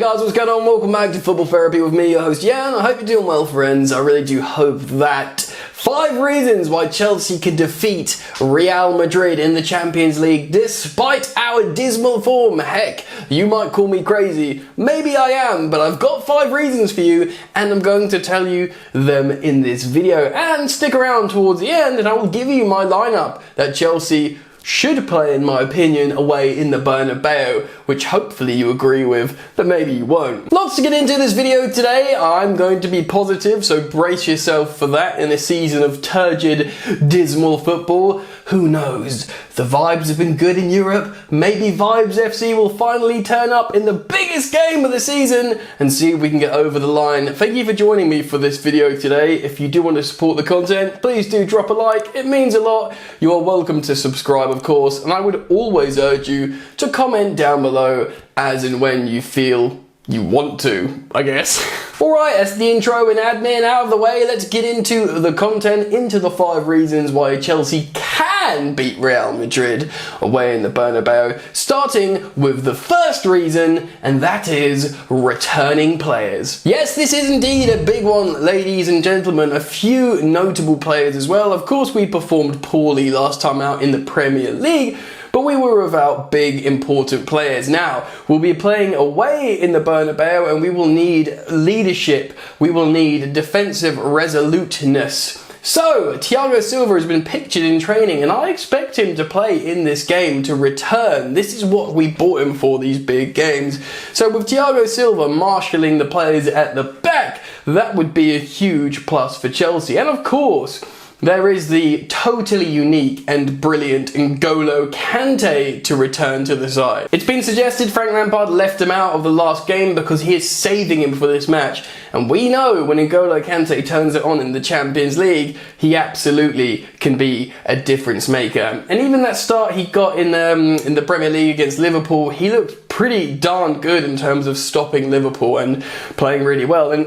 guys, what's going on? Welcome back to Football Therapy with me, your host Jan. I hope you're doing well, friends. I really do hope that 5 reasons why Chelsea could defeat Real Madrid in the Champions League despite our dismal form. Heck, you might call me crazy. Maybe I am, but I've got 5 reasons for you and I'm going to tell you them in this video. And stick around towards the end and I will give you my lineup that Chelsea should play, in my opinion, away in the Bernabeu, which hopefully you agree with, but maybe you won't. Lots to get into this video today. I'm going to be positive, so brace yourself for that in a season of turgid, dismal football. Who knows? The vibes have been good in Europe. Maybe Vibes FC will finally turn up in the biggest game of the season and see if we can get over the line. Thank you for joining me for this video today. If you do want to support the content, please do drop a like. It means a lot. You are welcome to subscribe, of course, and I would always urge you to comment down below as and when you feel you want to, I guess. Alright, that's the intro and admin out of the way. Let's get into the content, into the 5 reasons why Chelsea can beat Real Madrid away in the Bernabeu. Starting with the first reason, and that is returning players. Yes, this is indeed a big one, ladies and gentlemen. A few notable players as well. Of course, we performed poorly last time out in the Premier League, but we were without big, important players. Now, we'll be playing away in the Bernabeu and we will need leadership. We will need defensive resoluteness. So, Thiago Silva has been pictured in training and I expect him to play in this game, to return. This is what we bought him for, these big games. So with Thiago Silva marshalling the players at the back, that would be a huge plus for Chelsea. And of course, there is the totally unique and brilliant N'Golo Kante to return to the side. It's been suggested Frank Lampard left him out of the last game because he is saving him for this match. And we know when N'Golo Kante turns it on in the Champions League, he absolutely can be a difference maker. And even that start he got in the Premier League against Liverpool, he looked pretty darn good in terms of stopping Liverpool and playing really well. And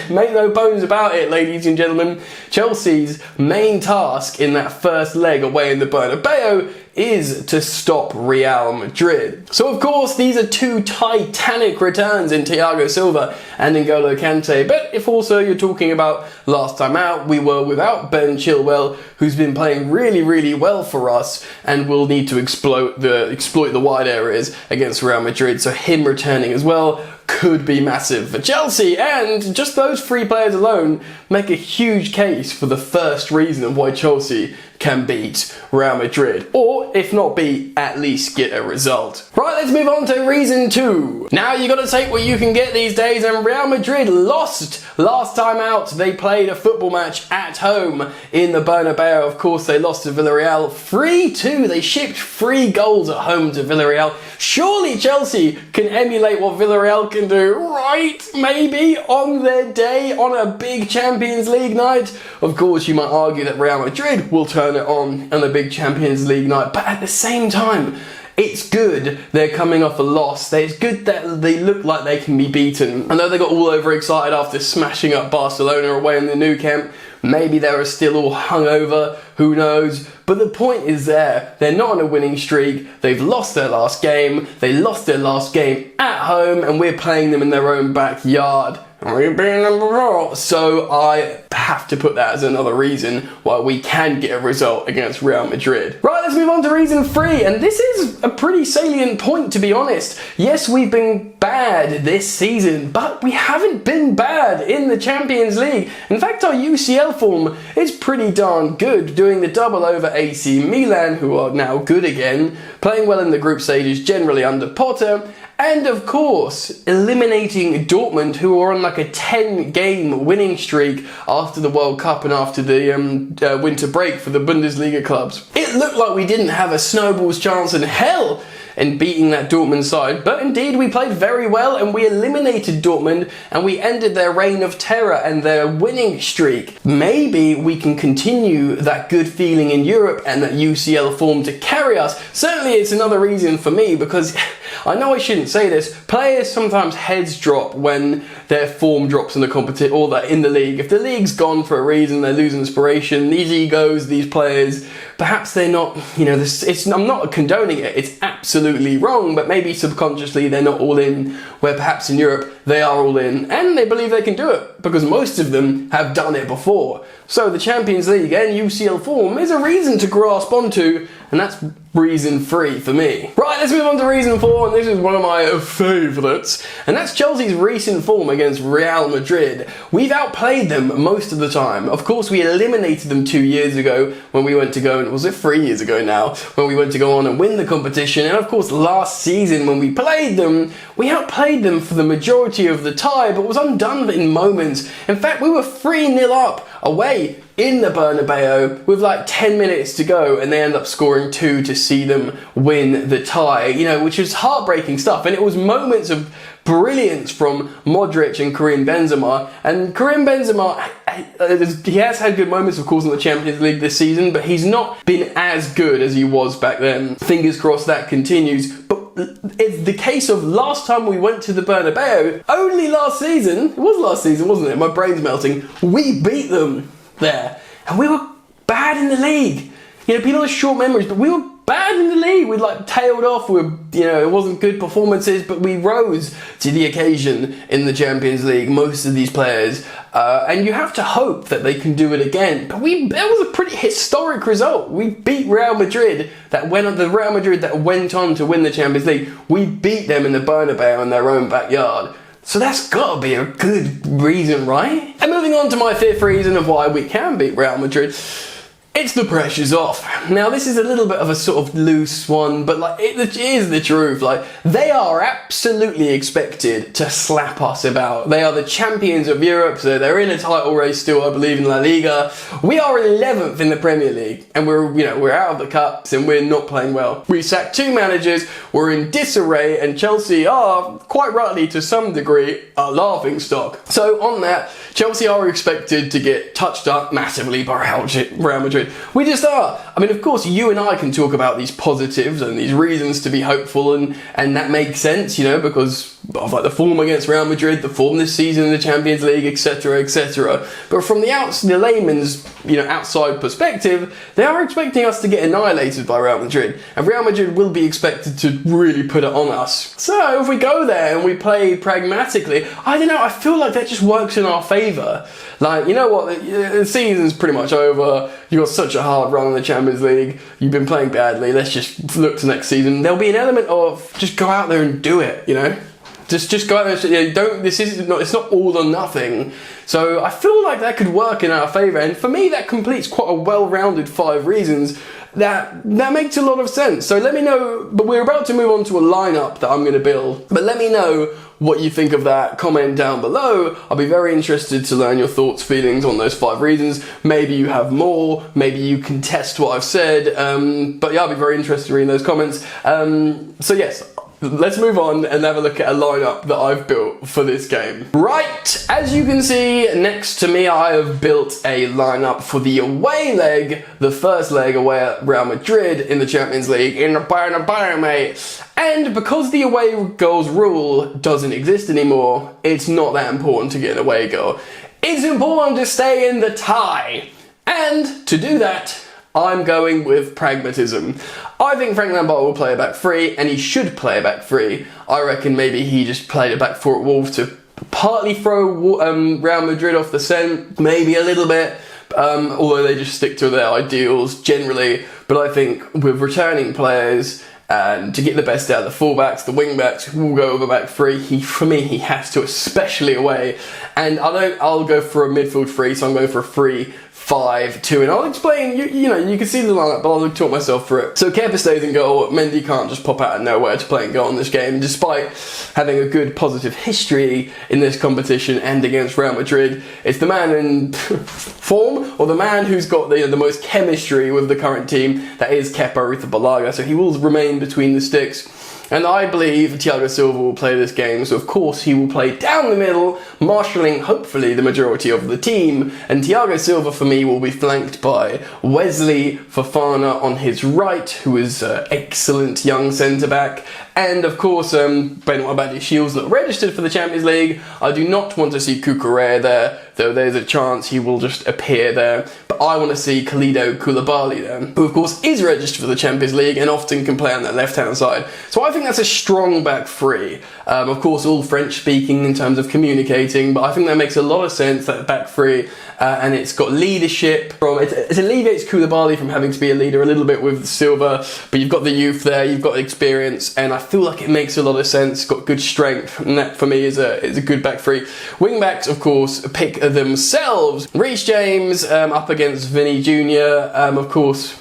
make no bones about it, ladies and gentlemen, Chelsea's main task in that first leg away in the Bernabeu is to stop Real Madrid. So of course these are 2 titanic returns in Thiago Silva and N'Golo Kante, but if also you're talking about last time out, we were without Ben Chilwell, who's been playing really well for us and will need to exploit the wide areas against Real Madrid, so him returning as well could be massive for Chelsea, and just those 3 players alone make a huge case for the first reason of why Chelsea can beat Real Madrid, or if not beat, at least get a result. Right, let's move on to reason 2. Now you gotta take what you can get these days, and Real Madrid lost last time out. They played a football match at home in the Bernabeu. Of course, they lost to Villarreal 3-2. They shipped 3 goals at home to Villarreal. Surely Chelsea can emulate what Villarreal can do, right? Maybe on their day, on a big Champions League night. Of course, you might argue that Real Madrid will turn it on a big Champions League night, but at the same time, it's good they're coming off a loss. It's good that they look like they can be beaten. I know they got all overexcited after smashing up Barcelona away in the Nou Camp. Maybe they were still all hungover, who knows? But the point is there. They're not on a winning streak. They've lost their last game. They lost their last game at home, and we're playing them in their own backyard. So I have to put that as another reason why we can get a result against Real Madrid. Right, let's move on to reason 3, and this is a pretty salient point, to be honest. Yes, we've been bad this season, but we haven't been bad in the Champions League. In fact, our UCL form is pretty darn good, doing the double over AC Milan, who are now good again, playing well in the group stages generally under Potter, and of course, eliminating Dortmund, who are on like a 10-game winning streak after the World Cup and after the winter break for the Bundesliga clubs. It looked like we didn't have a snowball's chance in hell in beating that Dortmund side, but indeed we played very well and we eliminated Dortmund and we ended their reign of terror and their winning streak. Maybe we can continue that good feeling in Europe and that UCL form to carry us. Certainly it's another reason for me, because I know I shouldn't say this, players sometimes heads drop when their form drops in the competition, or that in the league. If the league's gone for a reason, they lose inspiration, these egos, these players, perhaps they're not, I'm not condoning it, it's absolutely wrong, but maybe subconsciously they're not all in, where perhaps in Europe they are all in, and they believe they can do it, because most of them have done it before. So the Champions League and UCL form is a reason to grasp onto, and that's reason 3 for me. Right, let's move on to reason 4, and this is one of my favourites, and that's Chelsea's recent form against Real Madrid. We've outplayed them most of the time. Of course, we eliminated them 2 years ago when we went to go, and was it 3 years ago now, when we went to go on and win the competition, and of course last season when we played them, we outplayed them for the majority of the tie, but was undone in moments. In fact, we were 3-0 up away in the Bernabeu with like 10 minutes to go, and they end up scoring 2 to see them win the tie, which is heartbreaking stuff. And it was moments of brilliance from Modric and Karim Benzema. And Karim Benzema, he has had good moments, of course, in the Champions League this season, but he's not been as good as he was back then. Fingers crossed that continues. But it's the case of last time we went to the Bernabeu, only last season, it was last season, wasn't it? My brain's melting. We beat them there, and we were bad in the league. People have short memories, but we were bad in the league. We tailed off. It wasn't good performances, but we rose to the occasion in the Champions League, most of these players, and you have to hope that they can do it again. But that was a pretty historic result. We beat Real Madrid, the Real Madrid that went on to win the Champions League. We beat them in the Bernabeu in their own backyard. So that's got to be a good reason, right? And moving on to my 5th reason of why we can beat Real Madrid, it's the pressure's off. Now, this is a little bit of a sort of loose one, but it is the truth. They are absolutely expected to slap us about. They are the champions of Europe, so they're in a title race still, I believe, in La Liga. We are 11th in the Premier League, and we're out of the cups, and we're not playing well. We sacked 2 managers, we're in disarray, and Chelsea are, quite rightly to some degree, a laughing stock. So on that, Chelsea are expected to get touched up massively by Real Madrid. We just are. I mean, of course, you and I can talk about these positives and these reasons to be hopeful, and that makes sense, because of the form against Real Madrid, the form this season in the Champions League, etc., etc. But from the layman's, outside perspective, they are expecting us to get annihilated by Real Madrid, and Real Madrid will be expected to really put it on us. So if we go there and we play pragmatically, I don't know, I feel like that just works in our favour. The season's pretty much over. You've got such a hard run in the Champions League. You've been playing badly. Let's just look to next season. There'll be an element of just go out there and do it, Just go out there and it's not all or nothing. So I feel like that could work in our favour. And for me, that completes quite a well-rounded 5 reasons. That makes a lot of sense. So let me know, but we're about to move on to a lineup that I'm going to build. But let me know what you think of that. Comment down below. I'll be very interested to learn your thoughts, feelings on those 5 reasons. Maybe you have more. Maybe you can test what I've said. But yeah, I'll be very interested in reading those comments. So yes, let's move on and have a look at a lineup that I've built for this game. Right, as you can see next to me, I have built a lineup for the away leg, the first leg away at Real Madrid in the Champions League in the Bernabeu, mate. And because the away goals rule doesn't exist anymore, it's not that important to get an away goal. It's important to stay in the tie. And to do that, I'm going with pragmatism. I think Frank Lampard will play a back 3, and he should play a back 3. I reckon maybe he just played a back 4 at Wolves to partly throw Real Madrid off the scent, maybe a little bit, although they just stick to their ideals generally. But I think with returning players, and to get the best out of the fullbacks, the wingbacks, will go over back 3. For me, he has to, especially away. And I'll go for a midfield 3, so I'm going for a 3-5-2, and I'll explain, you can see the lineup, but I'll talk myself through it. So Kepa stays in goal. Mendy can't just pop out of nowhere to play in goal in this game, despite having a good positive history in this competition and against Real Madrid. It's the man in form, or the man who's got the most chemistry with the current team, that is Kepa Arrizabalaga, so he will remain between the sticks. And I believe Thiago Silva will play this game, so of course he will play down the middle, marshalling hopefully the majority of the team. And Thiago Silva for me will be flanked by Wesley Fofana on his right, who is an excellent young centre-back. And of course, Benoit Badiashiel's not registered for the Champions League. I do not want to see Cucurella there, though there's a chance he will just appear there. But I want to see Kalidou Koulibaly there, who of course is registered for the Champions League and often can play on that left-hand side. So I think that's a strong back three. Of course, all French-speaking in terms of communicating, but I think that makes a lot of sense, that back three. And it's got leadership. It alleviates Koulibaly from having to be a leader a little bit with Silva, but you've got the youth there, you've got experience, and I feel like it makes a lot of sense. Got good strength, and that for me is a good back three. Wing backs, of course, pick themselves. Reece James up against Vinny Jr. Of course,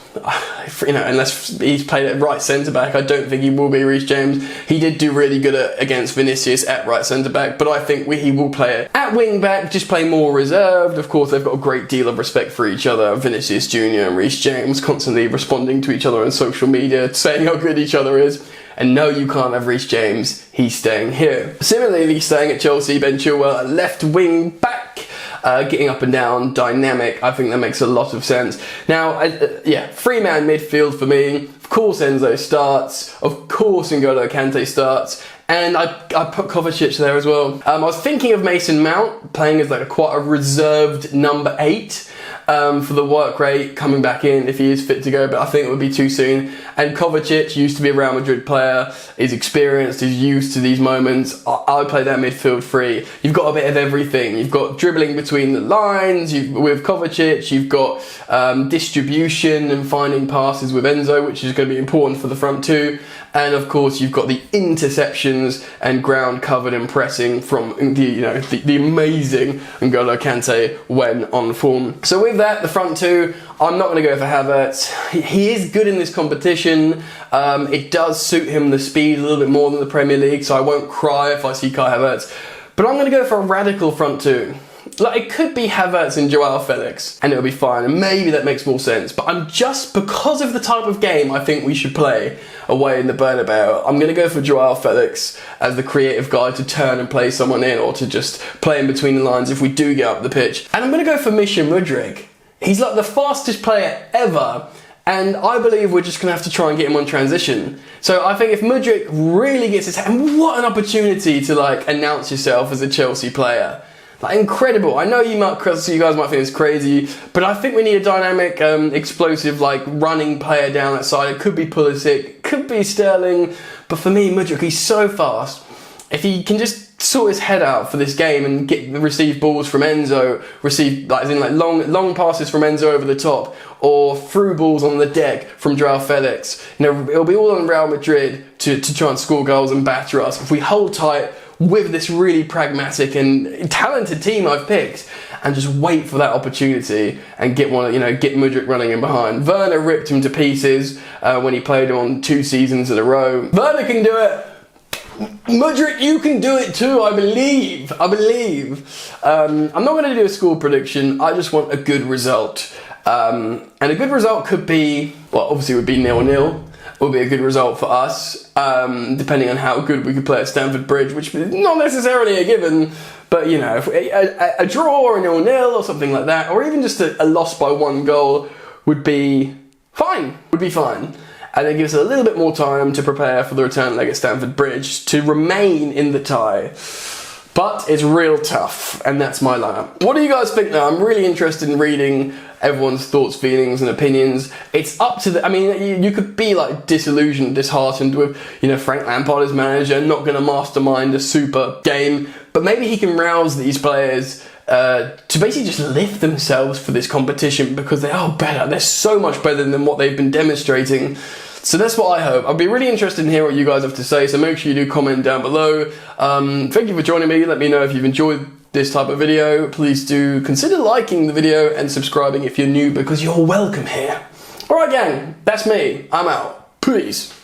unless he's played at right centre back, I don't think he will be Reece James. He did do really good against Vinicius at right centre back, but I think he will play it at wing back, just play more reserved. Of course, they've got a great deal of respect for each other. Vinicius Jr. and Reece James constantly responding to each other on social media, saying how good each other is. And no, you can't have Reece James. He's staying here. Similarly, staying at Chelsea, Ben Chilwell at left wing back. Getting up and down, dynamic. I think that makes a lot of sense. Now, three-man midfield for me. Of course, Enzo starts. Of course, N'Golo Kante starts. And I put Kovacic there as well. I was thinking of Mason Mount playing as quite a reserved number 8. For the work rate, coming back in if he is fit to go, but I think it would be too soon. And Kovacic used to be a Real Madrid player, is experienced, is used to these moments. I would play that midfield three. You've got a bit of everything. You've got dribbling between the lines with Kovacic, you've got distribution and finding passes with Enzo, which is going to be important for the front two. And of course, you've got the interceptions and ground covered and pressing from the amazing N'Golo Kante when on form. So with that, the front two, I'm not going to go for Havertz. He is good in this competition. It does suit him, the speed, a little bit more than the Premier League, so I won't cry if I see Kai Havertz. But I'm going to go for a radical front two. It could be Havertz and Joao Felix, and it'll be fine, and maybe that makes more sense. But because of the type of game I think we should play away in the Bernabeu, I'm going to go for Joao Felix as the creative guy to turn and play someone in, or to just play in between the lines if we do get up the pitch. And I'm going to go for Misha Mudryk. He's the fastest player ever, and I believe we're just going to have to try and get him on transition. So I think if Mudryk really gets his hand, what an opportunity to announce yourself as a Chelsea player. Incredible. I know you guys might think it's crazy, but I think we need a dynamic, explosive, running player down that side. It could be Pulisic, could be Sterling, but for me, Mudryk, he's so fast. If he can just sort his head out for this game and receive balls from Enzo, long passes from Enzo over the top, or through balls on the deck from Joao Felix, it'll be all on Real Madrid to try and score goals and batter us. If we hold tight with this really pragmatic and talented team I've picked, and just wait for that opportunity and get Mudryk running in behind. Werner ripped him to pieces when he played him on 2 seasons in a row. Werner can do it. Mudryk, you can do it too, I believe. I'm not going to do a score prediction. I just want a good result. And a good result could be, obviously it would be 0-0. Would be a good result for us, depending on how good we could play at Stamford Bridge, which is not necessarily a given, but a draw or a 0-0 or something like that, or even just a loss by 1 goal would be fine. And it gives us a little bit more time to prepare for the return leg at Stamford Bridge to remain in the tie. But it's real tough, and that's my lineup. What do you guys think now? I'm really interested in reading everyone's thoughts, feelings, and opinions. It's up to you could be disillusioned, disheartened with, Frank Lampard as manager, not going to mastermind a super game, but maybe he can rouse these players to basically just lift themselves for this competition, because they are better. They're so much better than what they've been demonstrating. So that's what I hope. I'd be really interested in hearing what you guys have to say, so make sure you do comment down below. Thank you for joining me. Let me know if you've enjoyed this type of video. Please do consider liking the video and subscribing if you're new, because you're welcome here. Alright gang, that's me. I'm out. Peace.